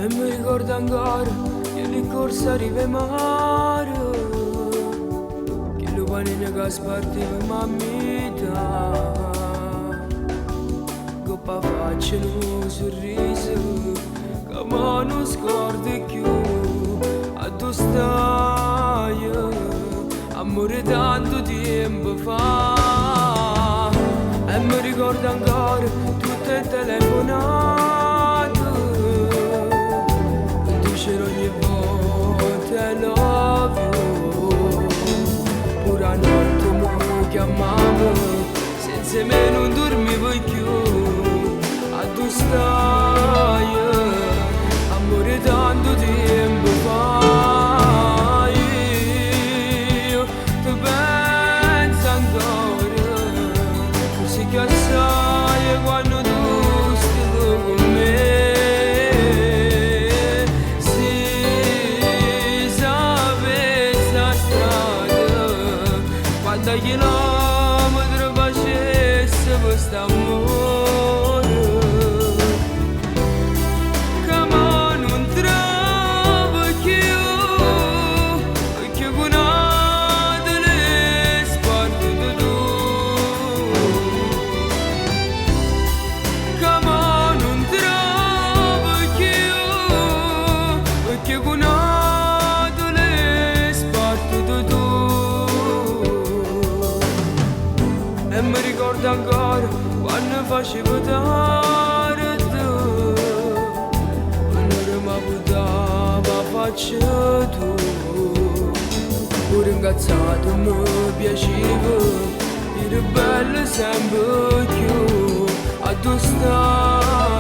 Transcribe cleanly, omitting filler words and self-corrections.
E mi ricordo ancora che le corse arriva in mare, che le panine che spartiva mammita, che pa faccia un sorriso, che ma non scordi più, a tu stai, amore tanto tempo fa. E mi ricordo ancora tutte le telefonate, c'era ogni volta I love you. Pure a notte mi chiamavo, senza me non dormivo più. A tu stai, amore tanto tempo fa. Io ti penso ancora, così che sai quando tu stai con me. Da chilometri facesse quest'amore, che ma non trovo più, perché con le spartite tu, che ma non trovo più, perché con le spartite tu. E mi ricordo ancora quando facevo tardi, quando mi buttava faccia tu, pure incazzato mi piaceva, eri bello sempre più, a tu stai.